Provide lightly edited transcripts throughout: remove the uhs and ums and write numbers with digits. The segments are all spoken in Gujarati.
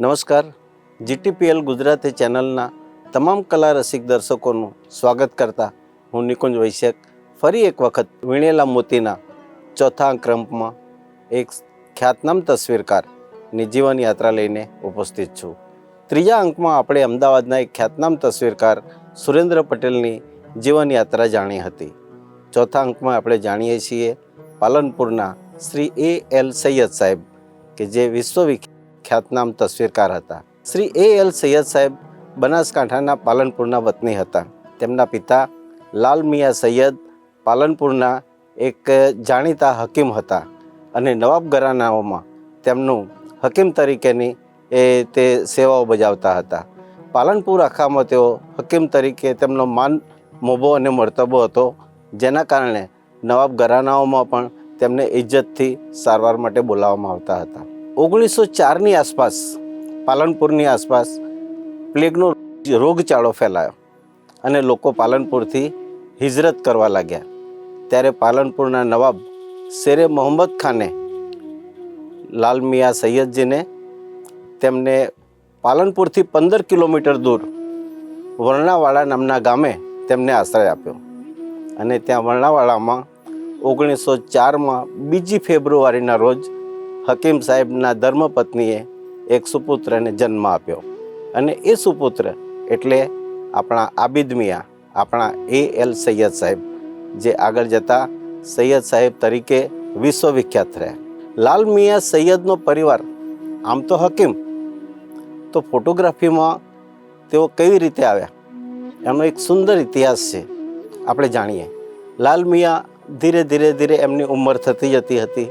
નમસ્કાર, જીટીપીએલ ગુજરાતી ચેનલના તમામ કલા રસિક દર્શકોનું સ્વાગત કરતા હું નિકુંજ વૈશ્યક ફરી એક વખત વીણેલા મોતીના ચોથા ક્રમમાં એક ખ્યાતનામ તસવીરકારની જીવન યાત્રા લઈને ઉપસ્થિત છું. ત્રીજા અંકમાં આપણે અમદાવાદના એક ખ્યાતનામ તસવીરકાર સુરેન્દ્ર પટેલની જીવન યાત્રા જાણી હતી. ચોથા અંકમાં આપણે જાણીએ છીએ પાલનપુરના શ્રી A.L. સૈયદ સાહેબ કે જે વિશ્વવિખ્યાતનામ તસવીરકાર હતા. શ્રી A.L. સૈયદ સાહેબ બનાસકાંઠાના પાલનપુરના વતની હતા. તેમના પિતા લાલ મિયા સૈયદ પાલનપુરના એક જાણીતા હકીમ હતા અને નવાબ ઘરાનાઓમાં તેમનું હકીમ તરીકેની તે સેવાઓ બજાવતા હતા. પાલનપુર આખામાં તેઓ હકીમ તરીકે તેમનો માન મોભો અને મર્તબો હતો, જેના કારણે નવાબ ઘરાનાઓમાં પણ તેમને ઇજ્જતથી સારવાર માટે બોલાવવામાં આવતા હતા. 1904ની આસપાસ પાલનપુરની આસપાસ પ્લેગનો રોગચાળો ફેલાયો અને લોકો પાલનપુરથી હિજરત કરવા લાગ્યા. ત્યારે પાલનપુરના નવાબ શેરે મોહમ્મદ ખાને લાલ મિયા સૈયદજીને તેમને પાલનપુરથી 15 કિલોમીટર દૂર વર્ણાવાડા નામના ગામે તેમને આશ્રય આપ્યો અને ત્યાં વર્ણાવાડામાં 1904માં 2 ફેબ્રુઆરીના રોજ હકીમ સાહેબના ધર્મપત્નીએ એક સુપુત્રને જન્મ આપ્યો અને એ સુપુત્ર એટલે આપણા આબિદ મિયા, આપણા A.L. સૈયદ સાહેબ, જે આગળ જતાં સૈયદ સાહેબ તરીકે વિશ્વવિખ્યાત રહ્યા. લાલ મિયા સૈયદનો પરિવાર આમ તો હકીમ, તો ફોટોગ્રાફીમાં તેઓ કેવી રીતે આવ્યા એનો એક સુંદર ઇતિહાસ છે, આપણે જાણીએ. લાલ મિયા ધીરે એમની ઉંમર થતી જતી હતી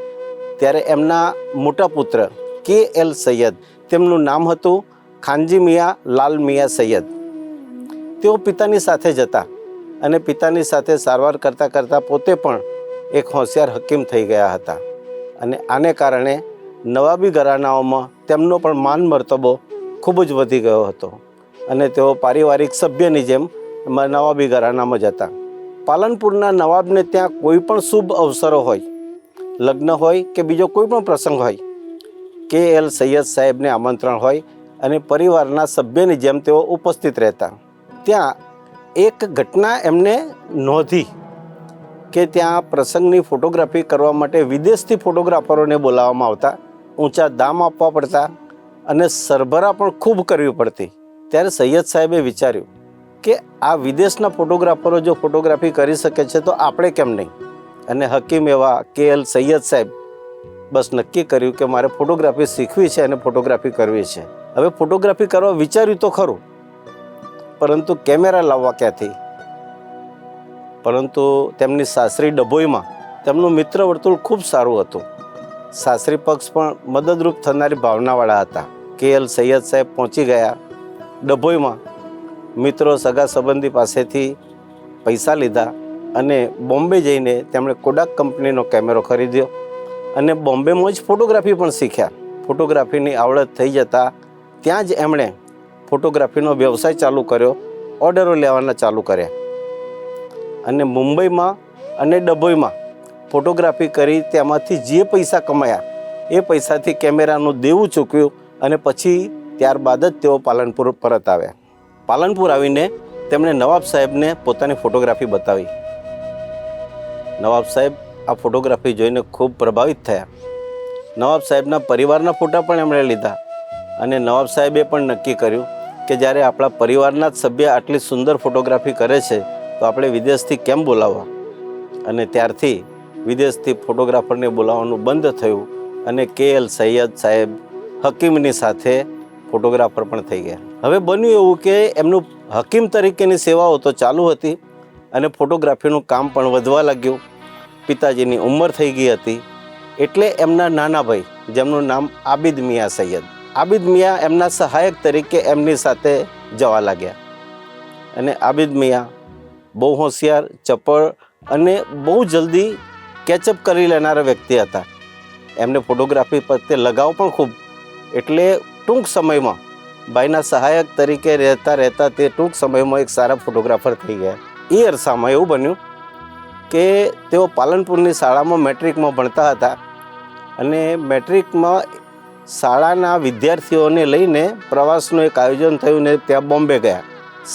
ત્યારે એમના મોટા પુત્ર K.L. સૈયદ, તેમનું નામ હતું ખાનજી મિયા લાલ મિયા સૈયદ. તેઓ પિતાની સાથે જતા અને પિતાની સાથે સારવાર કરતાં પોતે પણ એક હોશિયાર હકીમ થઈ ગયા હતા અને આને કારણે નવાબી ઘરાનાઓમાં તેમનો પણ માન મર્તબો ખૂબ જ વધી ગયો હતો અને તેઓ પારિવારિક સભ્યની જેમ નવાબી ઘરાનામાં જતા. પાલનપુરના નવાબને ત્યાં કોઈ પણ શુભ અવસરો હોય, લગ્ન હોય કે બીજો કોઈ પણ પ્રસંગ હોય, K.L. સૈયદ સાહેબને આમંત્રણ હોય અને પરિવારના સભ્યની જેમ તેઓ ઉપસ્થિત રહેતા. ત્યાં એક ઘટના એમને નોંધી કે ત્યાં પ્રસંગની ફોટોગ્રાફી કરવા માટે વિદેશથી ફોટોગ્રાફરોને બોલાવવામાં આવતા, ઊંચા દામ આપવા પડતા અને સરભરા પણ ખૂબ કરવી પડતી. ત્યારે સૈયદ સાહેબે વિચાર્યું કે આ વિદેશના ફોટોગ્રાફરો જો ફોટોગ્રાફી કરી શકે છે તો આપણે કેમ નહીં? અને હકીમ એવા K.L. સૈયદ સાહેબ બસ નક્કી કર્યું કે મારે ફોટોગ્રાફી શીખવી છે અને ફોટોગ્રાફી કરવી છે. હવે ફોટોગ્રાફી કરવા વિચાર્યું તો ખરું, પરંતુ કેમેરા લાવવા ક્યાંથી? પરંતુ તેમની સાસરી ડભોઈમાં તેમનું મિત્ર વર્તુળ ખૂબ સારું હતું. સાસરી પક્ષ પણ મદદરૂપ થનારી ભાવનાવાળા હતા. K.L. સૈયદ સાહેબ પહોંચી ગયા ડભોઈમાં. મિત્રો સગા સંબંધી પાસેથી પૈસા લીધા અને બોમ્બે જઈને તેમણે કોડાક કંપનીનો કેમેરો ખરીદ્યો અને બોમ્બેમાં જ ફોટોગ્રાફી પણ શીખ્યા. ફોટોગ્રાફીની આવડત થઈ જતાં ત્યાં જ એમણે ફોટોગ્રાફીનો વ્યવસાય ચાલુ કર્યો, ઓર્ડરો લેવાના ચાલુ કર્યા અને મુંબઈમાં અને ડભોઈમાં ફોટોગ્રાફી કરી તેમાંથી જે પૈસા કમાયા એ પૈસાથી કેમેરાનું દેવું ચૂકવ્યું અને પછી ત્યારબાદ જ તેઓ પાલનપુર પરત આવ્યા. પાલનપુર આવીને તેમણે નવાબ સાહેબને પોતાની ફોટોગ્રાફી બતાવી. નવાબ સાહેબ આ ફોટોગ્રાફી જોઈને ખૂબ પ્રભાવિત થયા. નવાબ સાહેબના પરિવારના ફોટા પણ એમણે લીધા અને નવાબ સાહેબે પણ નક્કી કર્યું કે જ્યારે આપણા પરિવારના જ સભ્ય આટલી સુંદર ફોટોગ્રાફી કરે છે તો આપણે વિદેશથી કેમ બોલાવવા? અને ત્યારથી વિદેશથી ફોટોગ્રાફરને બોલાવવાનું બંધ થયું અને K.L. સૈયદ સાહેબ હકીમની સાથે ફોટોગ્રાફર પણ થઈ ગયા. હવે બન્યું એવું કે એમનું હકીમ તરીકેની સેવાઓ તો ચાલુ હતી અને ફોટોગ્રાફીનું કામ પણ વધવા લાગ્યું. પિતાજીની ઉંમર થઈ ગઈ હતી એટલે એમના નાના ભાઈ, જેમનું નામ આબિદ મિયા સૈયદ, આબિદ મિયા એમના સહાયક તરીકે એમની સાથે જવા લાગ્યા. અને આબિદ મિયા બહુ હોશિયાર, ચપળ અને બહુ જલ્દી કેચઅપ કરી લેનારા વ્યક્તિ હતા. એમને ફોટોગ્રાફી પ્રત્યે લગાવ પણ ખૂબ, એટલે ટૂંક સમયમાં ભાઈના સહાયક તરીકે રહેતા તે ટૂંક સમયમાં એક સારા ફોટોગ્રાફર થઈ ગયા. એ અરસામાં એવું બન્યું કે તેઓ પાલનપુરની શાળામાં મેટ્રિકમાં ભણતા હતા અને મેટ્રિકમાં શાળાના વિદ્યાર્થીઓને લઈને પ્રવાસનું એક આયોજન થયું ને ત્યાં બોમ્બે ગયા.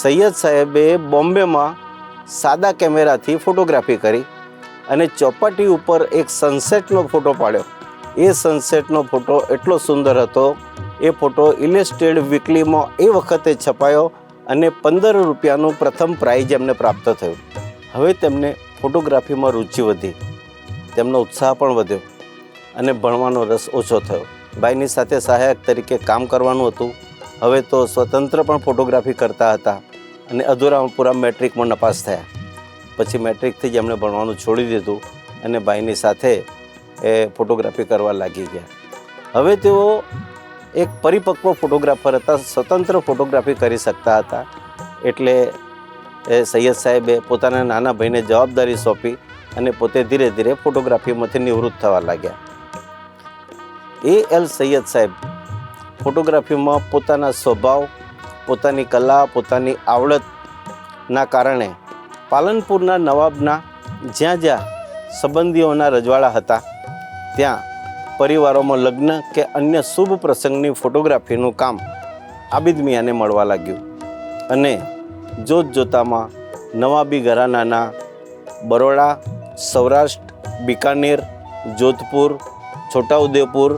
સૈયદ સાહેબે બોમ્બેમાં સાદા કેમેરાથી ફોટોગ્રાફી કરી અને ચોપાટી ઉપર એક સનસેટનો ફોટો પાડ્યો. એ સનસેટનો ફોટો એટલો સુંદર હતો. એ ફોટો ઇલેસ્ટ્રેડ વીકલીમાં એ વખતે છપાયો અને 15 રૂપિયાનું પ્રથમ પ્રાઇઝ એમને પ્રાપ્ત થયું. હવે તેમને ફોટોગ્રાફીમાં રુચિ વધી, તેમનો ઉત્સાહ પણ વધ્યો અને ભણવાનો રસ ઓછો થયો. ભાઈની સાથે સહાયક તરીકે કામ કરવાનું હતું. હવે તો સ્વતંત્ર પણ ફોટોગ્રાફી કરતા હતા અને અધૂરામાં પૂરા મેટ્રિકમાં નપાસ થયા. પછી મેટ્રિકથી જ એમણે ભણવાનું છોડી દીધું અને ભાઈની સાથે એ ફોટોગ્રાફી કરવા લાગી ગયા. હવે તેઓ એક પરિપક્વ ફોટોગ્રાફર હતા, સ્વતંત્ર ફોટોગ્રાફી કરી શકતા હતા. એટલે સૈયદ સાહેબે પોતાના નાના ભાઈને જવાબદારી સોંપી અને પોતે ધીરે ધીરે ફોટોગ્રાફીમાંથી નિવૃત્ત થવા લાગ્યા. એલ સૈયદ સાહેબ ફોટોગ્રાફીમાં પોતાના સ્વભાવ, પોતાની કલા, પોતાની આવડતના કારણે પાલનપુરના નવાબના જ્યાં જ્યાં સંબંધીઓના રજવાડા હતા ત્યાં પરિવારોમાં લગ્ન કે અન્ય શુભ પ્રસંગની ફોટોગ્રાફીનું કામ આબિદ મિયાંને મળવા લાગ્યું અને જોત જોતામાં નવાબી ઘરાનાના બરોડા, સૌરાષ્ટ્ર, બિકાનેર, જોધપુર, છોટાઉદેપુર,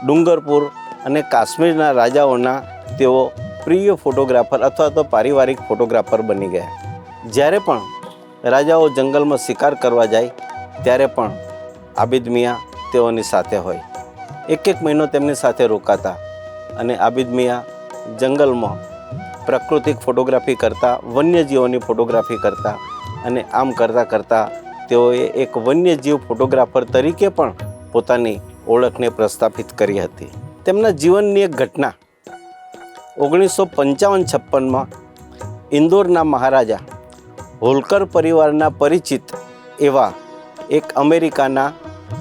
ડુંગરપુર અને કાશ્મીરના રાજાઓના તેઓ પ્રિય ફોટોગ્રાફર અથવા તો પારિવારિક ફોટોગ્રાફર બની ગયા. જ્યારે પણ રાજાઓ જંગલમાં શિકાર કરવા જાય ત્યારે પણ આબિદ મિયાં તેઓની સાથે હોય. એક મહિનો તેમની સાથે રોકાતા અને આબિદ મિયાં જંગલમાં પ્રાકૃતિક ફોટોગ્રાફી કરતા, વન્યજીવોની ફોટોગ્રાફી કરતા અને આમ કરતાં કરતાં તેઓએ એક વન્યજીવ ફોટોગ્રાફર તરીકે પણ પોતાની ઓળખને પ્રસ્થાપિત કરી હતી. તેમના જીવનની એક ઘટના 1955-56માં ઇન્દોરના મહારાજા હોલકર પરિવારના પરિચિત એવા એક અમેરિકાના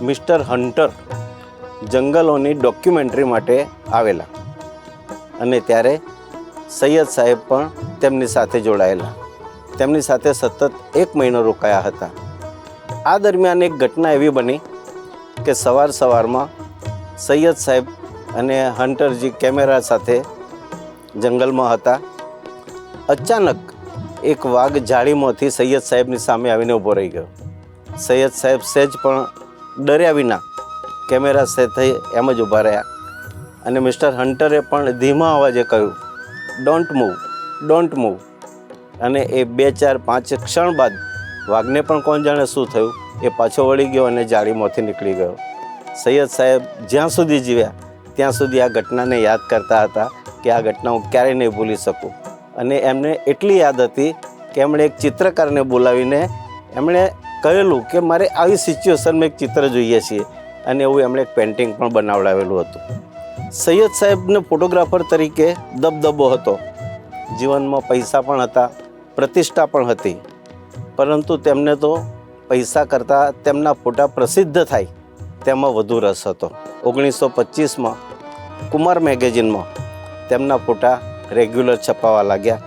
મિસ્ટર હન્ટર જંગલોની ડોક્યુમેન્ટરી માટે આવેલા અને ત્યારે સૈયદ સાહેબ પણ તેમની સાથે જોડાયેલા. તેમની સાથે સતત 1 મહિનો રોકાયા હતા. આ દરમિયાન એક ઘટના એવી બની કે સવારમાં સૈયદ સાહેબ અને હન્ટરજી કેમેરા સાથે જંગલમાં હતા. અચાનક એક વાઘ ઝાડીમાંથી સૈયદ સાહેબની સામે આવીને ઊભો રહી ગયો. સૈયદ સાહેબ સહેજ પણ ડર્યા વિના કેમેરા સાથે એમ જ ઊભા રહ્યા અને મિસ્ટર હન્ટરે પણ ધીમા અવાજે કહ્યું, ડોન્ટ મૂવ. અને એ 2, 4, 5 ક્ષણ બાદ વાઘને પણ કોણ જાણે શું થયું, એ પાછો વળી ગયો અને જાળીમાંથી નીકળી ગયો. સૈયદ સાહેબ જ્યાં સુધી જીવ્યા ત્યાં સુધી આ ઘટનાને યાદ કરતા હતા કે આ ઘટના હું ક્યારેય નહીં ભૂલી શકું. અને એમને એટલી યાદ હતી કે એમણે એક ચિત્રકારને બોલાવીને એમણે કહેલું કે મારે આવી સિચ્યુએશનમાં એક ચિત્ર જોઈએ છીએ અને એવું એમણે એક પેઇન્ટિંગ પણ બનાવડાવેલું હતું. સૈયદ સાહેબને ફોટોગ્રાફર તરીકે દબદબો હતો. જીવનમાં પૈસા પણ હતા, પ્રતિષ્ઠા પણ હતી, પરંતુ તેમને તો પૈસા કરતાં તેમના ફોટા પ્રસિદ્ધ થાય તેમાં વધુ રસ હતો. 1925માં કુમાર મેગેઝિનમાં તેમના ફોટા રેગ્યુલર છપાવા લાગ્યા.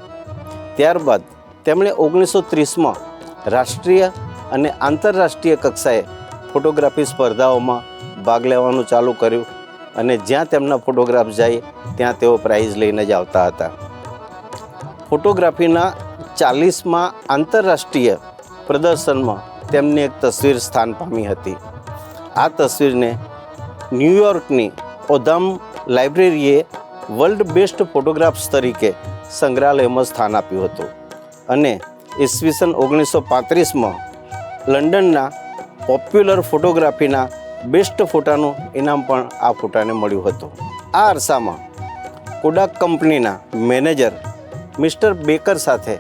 ત્યારબાદ તેમણે 1930માં રાષ્ટ્રીય અને આંતરરાષ્ટ્રીય કક્ષાએ ફોટોગ્રાફી સ્પર્ધાઓમાં ભાગ લેવાનું ચાલુ કર્યું અને જ્યાં તેમના ફોટોગ્રાફ જાય ત્યાં તેઓ પ્રાઇઝ લઈને જ આવતા હતા. ફોટોગ્રાફીના 40માં આંતરરાષ્ટ્રીય પ્રદર્શનમાં તેમની એક તસવીર સ્થાન પામી હતી. આ તસવીરને ન્યૂયોર્કની ઓધામ લાઇબ્રેરીએ વર્લ્ડ બેસ્ટ ફોટોગ્રાફ્સ તરીકે સંગ્રહાલયમાં સ્થાન આપ્યું હતું અને ઈસવીસન 1935માં લંડનના પોપ્યુલર ફોટોગ્રાફીના બેસ્ટ ફોટાનું ઇનામ પણ આ ફોટાને મળ્યું હતું. આ અરસામાં કોડાક કંપનીના મેનેજર મિસ્ટર બેકર સાથે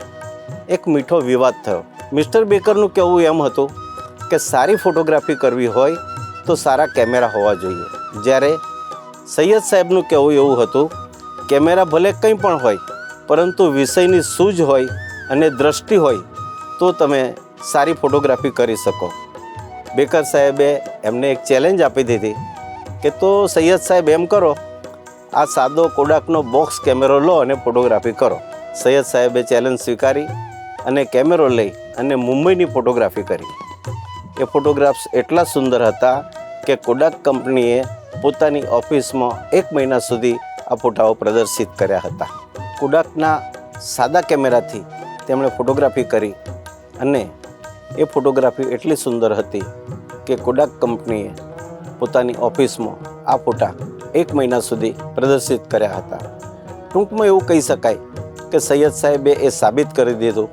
એક મીઠો વિવાદ થયો. મિસ્ટર બેકરનું કહેવું એમ હતું કે સારી ફોટોગ્રાફી કરવી હોય તો સારા કેમેરા હોવા જોઈએ, જ્યારે સૈયદ સાહેબનું કહેવું એવું હતું કેમેરા ભલે કંઈ પણ હોય પરંતુ વિષયની સૂઝ હોય અને દ્રષ્ટિ હોય તો તમે સારી ફોટોગ્રાફી કરી શકો. બેકર સાહેબે એમને એક ચેલેન્જ આપી દીધી કે તો સૈયદ સાહેબ એમ કરો, આ સાદો કોડાકનો બોક્સ કેમેરો લો અને ફોટોગ્રાફી કરો. સૈયદ સાહેબે ચેલેન્જ સ્વીકારી અને કેમેરો લઈ અને મુંબઈની ફોટોગ્રાફી કરી. એ ફોટોગ્રાફ્સ એટલા સુંદર હતા કે કોડાક કંપનીએ પોતાની ઓફિસમાં 1 મહિના સુધી આ ફોટાઓ પ્રદર્શિત કર્યા હતા. કોડાકના સાદા કેમેરાથી તેમણે ફોટોગ્રાફી કરી અને એ ફોટોગ્રાફી એટલી સુંદર હતી કે કોડાક કંપનીએ પોતાની ઓફિસમાં આ ફોટા 1 મહિના સુધી પ્રદર્શિત કર્યા હતા. ટૂંકમાં એવું કહી શકાય કે સૈયદ સાહેબે એ સાબિત કરી દીધું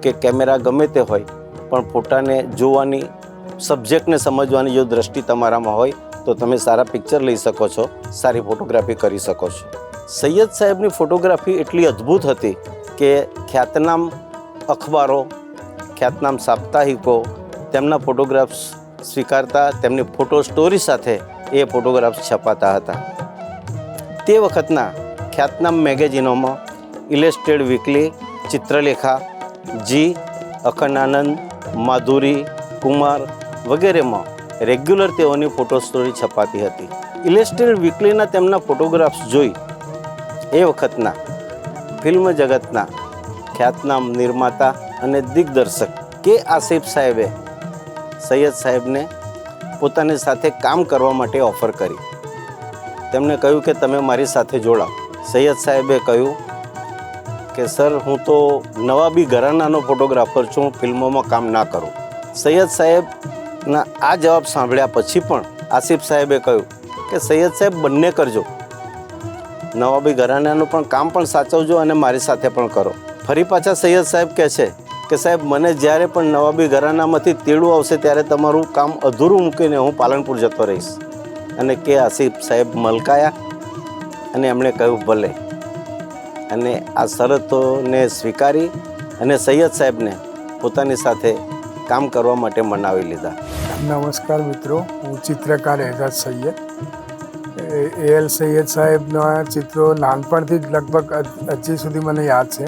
કે કેમેરા ગમે તે હોય પણ ફોટાને જોવાની, સબ્જેક્ટને સમજવાની જો દ્રષ્ટિ તમારામાં હોય તો તમે સારા પિક્ચર લઈ શકો છો, સારી ફોટોગ્રાફી કરી શકો છો. સૈયદ સાહેબની ફોટોગ્રાફી એટલી અદ્ભુત હતી કે ખ્યાતનામ અખબારો, ખ્યાતનામ સાપ્તાહિકો તેમના ફોટોગ્રાફ્સ સ્વીકારતા, તેમની ફોટો સ્ટોરી સાથે એ ફોટોગ્રાફ્સ છપાતા હતા. તે વખતના ખ્યાતનામ મેગેઝિનોમાં ઇલેસ્ટ્રેડ વીકલી, ચિત્રલેખા, જી, અખંડાનંદ, માધુરી, કુમાર વગેરેમાં રેગ્યુલર તેઓની ફોટો સ્ટોરી છપાતી હતી. ઇલેસ્ટ્રેડ વીકલીના તેમના ફોટોગ્રાફ્સ જોઈ એ વખતના ફિલ્મ જગતના ખ્યાતનામ નિર્માતા અને દિગ્દર્શક કે આસિફ સાહેબે સૈયદ સાહેબને પોતાની સાથે કામ કરવા માટે ઓફર કરી. તેમણે કહ્યું કે તમે મારી સાથે જોડાઓ. સૈયદ સાહેબે કહ્યું કે સર, હું તો નવાબી ઘરાનાનો ફોટોગ્રાફર છું, ફિલ્મોમાં કામ ના કરું. સૈયદ સાહેબના આ જવાબ સાંભળ્યા પછી પણ આસિફ સાહેબે કહ્યું કે સૈયદ સાહેબ બંને કરજો, નવાબી ઘરાનાનું પણ કામ પણ સાચવજો અને મારી સાથે પણ કરો. ફરી પાછા સૈયદ સાહેબ કહે છે કે સાહેબ, મને જ્યારે પણ નવાબી ઘરાનામાંથી તેડું આવશે ત્યારે તમારું કામ અધૂરું મૂકીને હું પાલનપુર જતો રહીશ. અને કે આસિફ સાહેબ મલકાયા અને એમણે કહ્યું ભલે. અને આ શરતોને સ્વીકારી અને સૈયદ સાહેબને પોતાની સાથે કામ કરવા માટે મનાવી લીધા. નમસ્કાર મિત્રો, હું ચિત્રકાર એજાજ સૈયદ. AL સૈયદ સાહેબના ચિત્રો નાનપણથી જ લગભગ હજી સુધી મને યાદ છે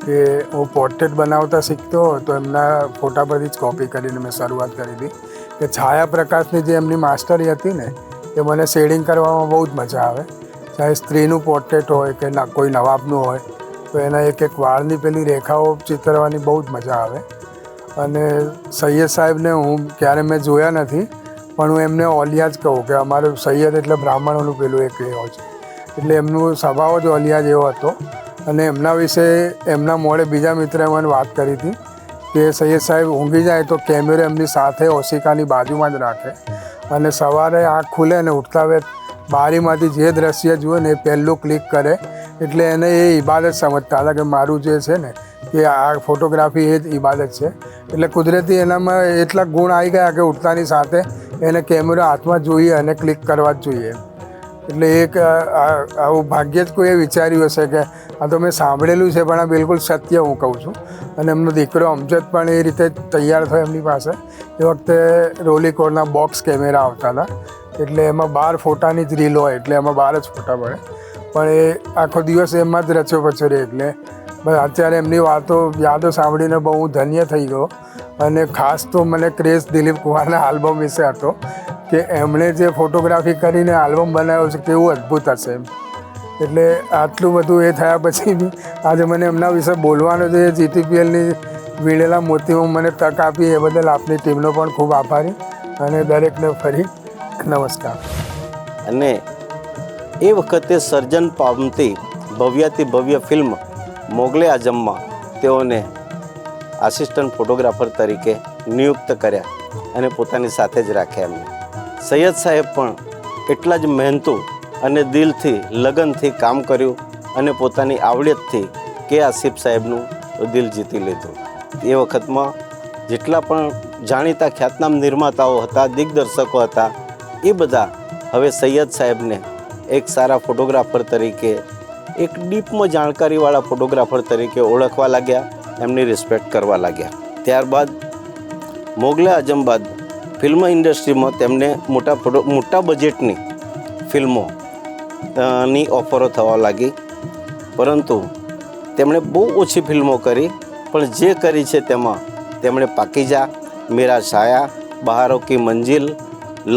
કે હું પોર્ટ્રેટ બનાવતા શીખતો તો એમના ફોટા પરથી જ કોપી કરીને મેં શરૂઆત કરી હતી. કે છાયા પ્રકાશની જે એમની માસ્ટરી હતી ને, એ મને શેડિંગ કરવામાં બહુ જ મજા આવે. ચાહે સ્ત્રીનું પોર્ટ્રેટ હોય કે કોઈ નવાબનું હોય તો એના એક એક વાળની પેલી રેખાઓ ચિતરવાની બહુ જ મજા આવે. અને સૈયદ સાહેબને હું ક્યારે મેં જોયા નથી, પણ હું એમને ઓલિયા જ કહું કે અમારું સૈયદ એટલે બ્રાહ્મણોનું પેલું એક એ હોય છે, એટલે એમનું સ્વભાવ જ ઓલિયા જેવો હતો. અને એમના વિશે એમના મોડે બીજા મિત્રએ મને વાત કરી હતી કે સૈયદ સાહેબ ઊંઘી જાય તો કેમેરો એમની સાથે ઓશિકાની બાજુમાં જ રાખે અને સવારે આંખ ખુલે અને ઉઠતા વેત બારીમાંથી જે દ્રશ્ય જુએ ને એ પહેલું ક્લિક કરે. એટલે એને એ ઇબાદત સમજતા હતા કે મારું જે છે ને કે આ ફોટોગ્રાફી એ જ ઇબાદત છે. એટલે કુદરતી એનામાં એટલા ગુણ આવી ગયા કે ઉઠતાની સાથે એને કેમેરો હાથમાં જોઈએ અને ક્લિક કરવા જ જોઈએ. એટલે એક આવું ભાગ્યે જ કોઈએ વિચાર્યું હશે કે આ તો મેં સાંભળેલું છે પણ આ બિલકુલ સત્ય હું કહું છું. અને એમનો દીકરો અમજદ પણ એ રીતે તૈયાર થયો એમની પાસે. એ વખતે રોલિકોડના બોક્સ કેમેરા આવતા હતા, એટલે એમાં 12 ફોટાની જ રીલ હોય, એટલે એમાં 12 જ ફોટા પડે. પણ એ આખો દિવસ એમાં જ રચ્યો પચ્યો રહે. એટલે અત્યારે એમની યાદો સાંભળીને બહુ હું ધન્ય થઈ ગયો. અને ખાસ તો મને ક્રેઝ દિલીપ કુમારના આલ્બમ વિશે હતો કે એમણે જે ફોટોગ્રાફી કરીને આલ્બમ બનાવ્યો છે કેવું અદ્ભુત હશે એમ. એટલે આટલું બધું એ થયા પછી બી આજે મને એમના વિશે બોલવાનો છે. GTPLની વીણેલા મોતીમાં મને તક આપી એ બદલ આપની ટીમનો પણ ખૂબ આભારી અને દરેકને ફરી નમસ્કાર. અને એ વખતે સર્જન પામતી ભવ્યાતિ ભવ્ય ફિલ્મ મોગલે આઝમમાં તેઓને આસિસ્ટન્ટ ફોટોગ્રાફર તરીકે નિયુક્ત કર્યા અને પોતાની સાથે જ રાખ્યા એમને. સૈયદ સાહેબ પણ એટલા જ મહેનતુ અને દિલથી, લગનથી કામ કર્યું અને પોતાની આવડતથી કે આસિફ સાહેબનું દિલ જીતી લીધું. એ વખતમાં જેટલા પણ જાણીતા ખ્યાતનામ નિર્માતાઓ હતા, દિગ્દર્શકો હતા, એ બધા હવે સૈયદ સાહેબને એક સારા ફોટોગ્રાફર તરીકે, એક ડીપમાં જાણકારીવાળા ફોટોગ્રાફર તરીકે ઓળખવા લાગ્યા, એમની રિસ્પેક્ટ કરવા લાગ્યા. ત્યારબાદ મોગલે આઝમ બાદ ફિલ્મ ઇન્ડસ્ટ્રીમાં તેમને મોટા બજેટની ફિલ્મો ની ઓફરો થવા લાગી. પરંતુ તેમણે બહુ ઓછી ફિલ્મો કરી, પણ જે કરી છે તેમાં તેમણે પાકીજા, મેરા છાયા, બહારો કી મંજિલ,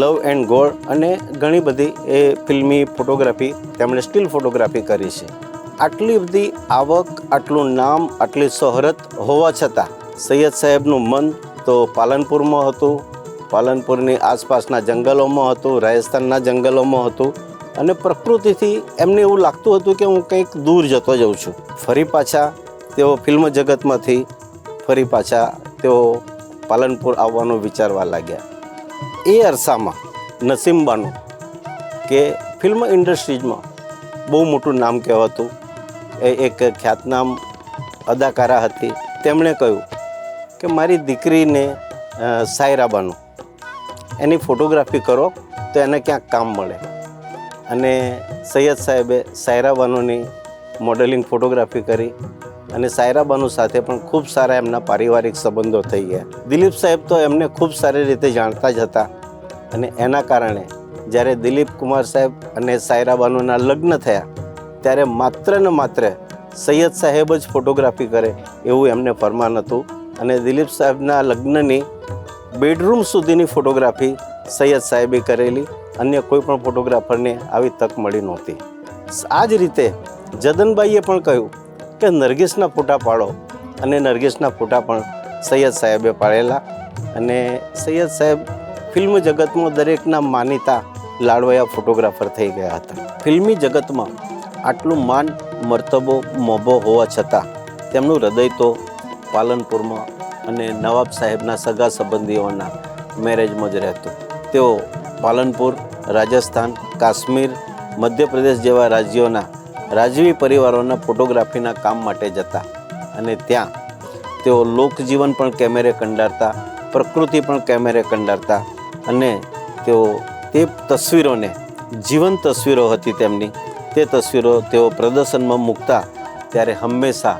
લવ એન્ડ ગોડ અને ઘણી બધી એ ફિલ્મી ફોટોગ્રાફી, તેમણે સ્ટીલ ફોટોગ્રાફી કરી છે. આટલી બધી આવક, આટલું નામ, આટલી શોહરત હોવા છતાં સૈયદ સાહેબનું મન તો પાલનપુરમાં હતું, પાલનપુરની આસપાસના જંગલોમાં હતું, રાજસ્થાનના જંગલોમાં હતું અને પ્રકૃતિથી એમને એવું લાગતું હતું કે હું કંઈક દૂર જતો જાઉં છું. ફરી પાછા તેઓ ફિલ્મ જગતમાંથી ફરી પાછા તેઓ પાલનપુર આવવાનો વિચારવા લાગ્યા. એ અરસામાં નસીમબાનું કે ફિલ્મ ઇન્ડસ્ટ્રીઝમાં બહુ મોટું નામ કહેવાતું એ એક ખ્યાતનામ અદાકારા હતી. તેમણે કહ્યું કે મારી દીકરીને સાયરાબાનું એની ફોટોગ્રાફી કરો તો એને ક્યાંક કામ મળે. અને સૈયદ સાહેબે સાયરાબાનુની મોડેલિંગ ફોટોગ્રાફી કરી અને સાયરાબાનુ સાથે પણ ખૂબ સારા એમના પારિવારિક સંબંધો થઈ ગયા. દિલીપ સાહેબ તો એમને ખૂબ સારી રીતે જાણતા જ હતા અને એના કારણે જ્યારે દિલીપ કુમાર સાહેબ અને સાયરાબાનુના લગ્ન થયા ત્યારે માત્ર ને માત્ર સૈયદ સાહેબ જ ફોટોગ્રાફી કરે એવું એમને ફરમાન હતું. અને દિલીપ સાહેબના લગ્નની બેડરૂમ સુધીની ફોટોગ્રાફી સૈયદ સાહેબે કરેલી. અન્ય કોઈ પણ ફોટોગ્રાફરને આવી તક મળી નહોતી. આ જ રીતે જદનબાઈએ પણ કહ્યું કે નરગિસના ફોટા પાડો અને નરગિસના ફોટા પણ સૈયદ સાહેબે પાડેલા. અને સૈયદ સાહેબ ફિલ્મ જગતમાં દરેકના માનીતા લાડવયા ફોટોગ્રાફર થઈ ગયા હતા. ફિલ્મી જગતમાં આટલું માન મર્તબો મોભો હોવા છતાં તેમનું હૃદય તો પાલનપુરમાં અને નવાબ સાહેબના સગા સંબંધીઓના મેરેજમાં જ રહેતું. તેઓ પાલનપુર, રાજસ્થાન, કાશ્મીર, મધ્યપ્રદેશ જેવા રાજ્યોના રાજવી પરિવારોના ફોટોગ્રાફીના કામ માટે જતા અને ત્યાં તેઓ લોકજીવન પણ કેમેરે કંડારતા, પ્રકૃતિ પણ કેમેરે કંડારતા અને તેઓ તે તસવીરોને જીવંત તસવીરો હતી તેમની, તે તસવીરો તેઓ પ્રદર્શનમાં મૂકતા ત્યારે હંમેશા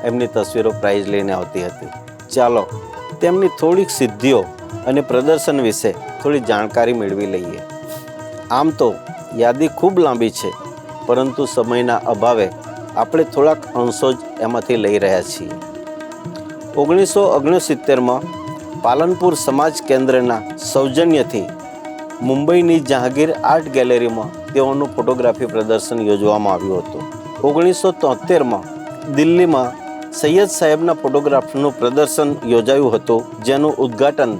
એમની તસવીરો પ્રાઇઝ લઈને આવતી હતી. ચાલો તેમની થોડીક સિદ્ધિઓ અને પ્રદર્શન વિશે થોડી જાણકારી મેળવી લઈએ. આમ તો યાદી ખૂબ લાંબી છે, પરંતુ સમયના અભાવે આપણે થોડાક અંશો જ એમાંથી લઈ રહ્યા છીએ. 1969માં પાલનપુર સમાજ કેન્દ્રના સૌજન્યથી મુંબઈની જહાંગીર આર્ટ ગેલેરીમાં તેઓનું ફોટોગ્રાફી પ્રદર્શન યોજવામાં આવ્યું હતું. 1973માં દિલ્હીમાં સૈયદ સાહેબના ફોટોગ્રાફનું પ્રદર્શન યોજાયું હતું, જેનું ઉદ્ઘાટન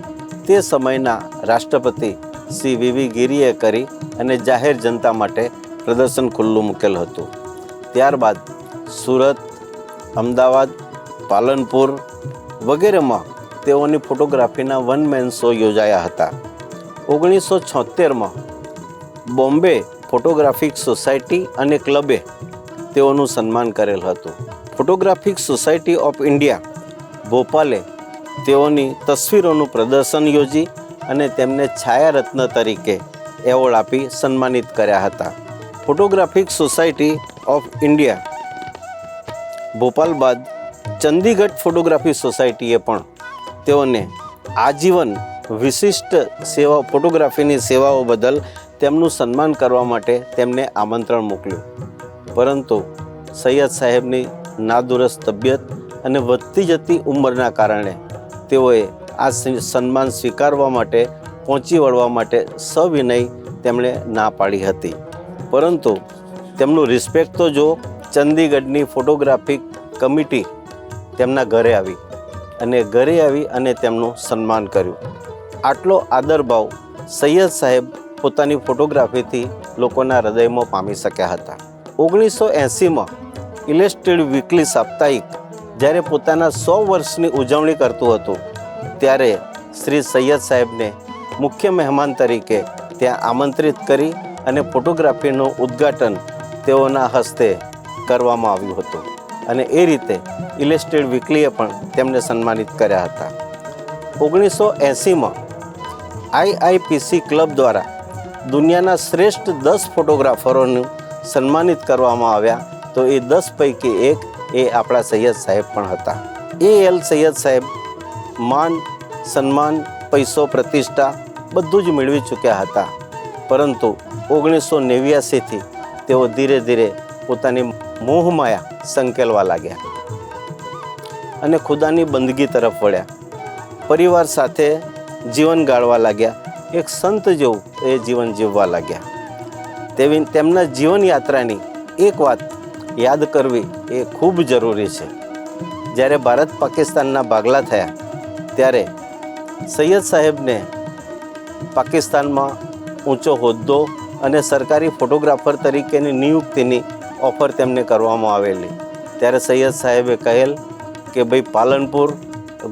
તે સમયના રાષ્ટ્રપતિ શ્રી વી ગિરીએ કરી અને જાહેર જનતા માટે પ્રદર્શન ખુલ્લું મૂકેલ હતું. ત્યારબાદ સુરત, અમદાવાદ, પાલનપુર વગેરેમાં તેઓની ફોટોગ્રાફીના વન મેન શો યોજાયા હતા. 1976માં બોમ્બે ફોટોગ્રાફિક સોસાયટી અને ક્લબે તેઓનું સન્માન કરેલ હતું. ફોટોગ્રાફિક સોસાયટી ઓફ ઇન્ડિયા ભોપાલે તેઓની તસવીરોનું પ્રદર્શન યોજી અને તેમને છાયારત્ન તરીકે એવોર્ડ આપી સન્માનિત કર્યા હતા. Photographic society of India Bhopal બાદ ચંદીગઢ ફોટોગ્રાફી સોસાયટીએ પણ તેઓને આજીવન વિશિષ્ટ સેવા ફોટોગ્રાફીની સેવાઓ બદલ તેમનું સન્માન કરવા માટે તેમને આમંત્રણ મોકલ્યું. પરંતુ સૈયદ સાહેબની નાદુરસ્ત તબિયત અને વધતી જતી ઉંમરના કારણે તેઓએ આ સન્માન સ્વીકારવા માટે પહોંચી વળવા માટે સવિનય તેમણે ના પાડી હતી. પરંતુ તેમનું રિસ્પેક્ટ તો જો ચંદીગઢની ફોટોગ્રાફિક કમિટી તેમના ઘરે આવી અને તેમનું સન્માન કર્યું. આટલો આદરભાવ સૈયદ સાહેબ પોતાની ફોટોગ્રાફીથી લોકોના હૃદયમાં પામી શક્યા હતા. 1980માં ઇલેસ્ટ્રેડ વીકલી સાપ્તાહિક જ્યારે પોતાના 100 વર્ષની ઉજવણી કરતું હતું ત્યારે શ્રી સૈયદ સાહેબને મુખ્ય મહેમાન તરીકે ત્યાં આમંત્રિત કરી અને ફોટોગ્રાફીનું ઉદ્ઘાટન તેઓના હસ્તે કરવામાં આવ્યું હતું અને એ રીતે ઇલેસ્ટ્રેડ વીકલીએ પણ તેમને સન્માનિત કર્યા હતા. 1980માં IIPC ક્લબ દ્વારા દુનિયાના શ્રેષ્ઠ 10 ફોટોગ્રાફરોનું સન્માનિત કરવામાં આવ્યા, તો એ 10 પૈકી એક એ આપણા સૈયદ સાહેબ પણ હતા. AL સૈયદ સાહેબ માન, સન્માન, પૈસો, પ્રતિષ્ઠા બધું જ મેળવી ચૂક્યા હતા, પરંતુ 1989થી તેઓ ધીરે ધીરે પોતાની મોહમાયા સંકેલવા લાગ્યા અને ખુદાની બંદગી તરફ વળ્યા. પરિવાર સાથે જીવન ગાળવા લાગ્યા, એક સંત જેવું એ જીવન જીવવા લાગ્યા. તેમના જીવન યાત્રાની એક વાત યાદ કરવી એ ખૂબ જરૂરી છે. જ્યારે ભારત પાકિસ્તાનના ભાગલા થયા ત્યારે સૈયદ સાહેબને પાકિસ્તાનમાં ઊંચો હોદ્દો અને સરકારી ફોટોગ્રાફર તરીકેની નિયુક્તિની ઓફર તેમને કરવામાં આવેલી. ત્યારે સૈયદ સાહેબે કહેલ કે ભાઈ પાલનપુર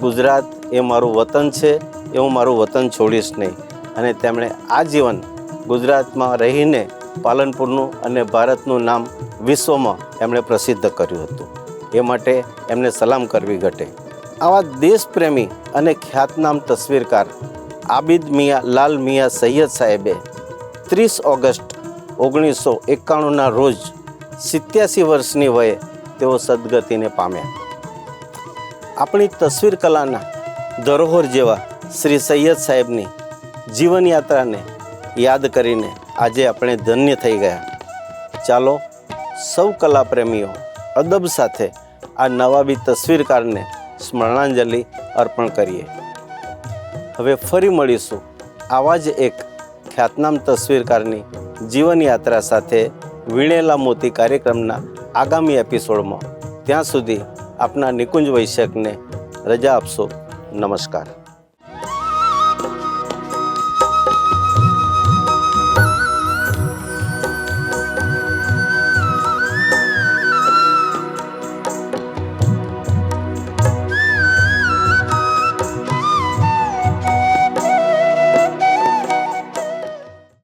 ગુજરાત એ મારું વતન છે, એ હું મારું વતન છોડીશ નહીં. અને તેમણે આજીવન ગુજરાતમાં રહીને પાલનપુરનું અને ભારતનું નામ વિશ્વમાં એમણે પ્રસિદ્ધ કર્યું હતું. એ માટે એમને સલામ કરવી ઘટે. આવા દેશપ્રેમી અને ખ્યાતનામ તસવીરકાર આબિદ મિયાં લાલ મિયાં સૈયદ સાહેબે 30 ઓગસ્ટ 1991ના રોજ 87 વર્ષની વયે તેઓ સદગતિને પામ્યા. આપણી તસવીર કલાના ધરોહર જેવા શ્રી સૈયદ સાહેબની જીવનયાત્રાને યાદ કરીને આજે આપણે ધન્ય થઈ ગયા. ચાલો સૌ કલાપ્રેમીઓ અદબ સાથે આ નવાબી તસવીરકારને સ્મરણાંજલિ અર્પણ કરીએ. હવે ફરી મળીશું આવા જ એક ખ્યાતનામ તસવીરકારની જીવનયાત્રા સાથે વીણેલા મોતી કાર્યક્રમના આગામી એપિસોડમાં. ત્યાં સુધી આપના નિકુંજ વૈશ્યકને રજા આપશો. નમસ્કાર.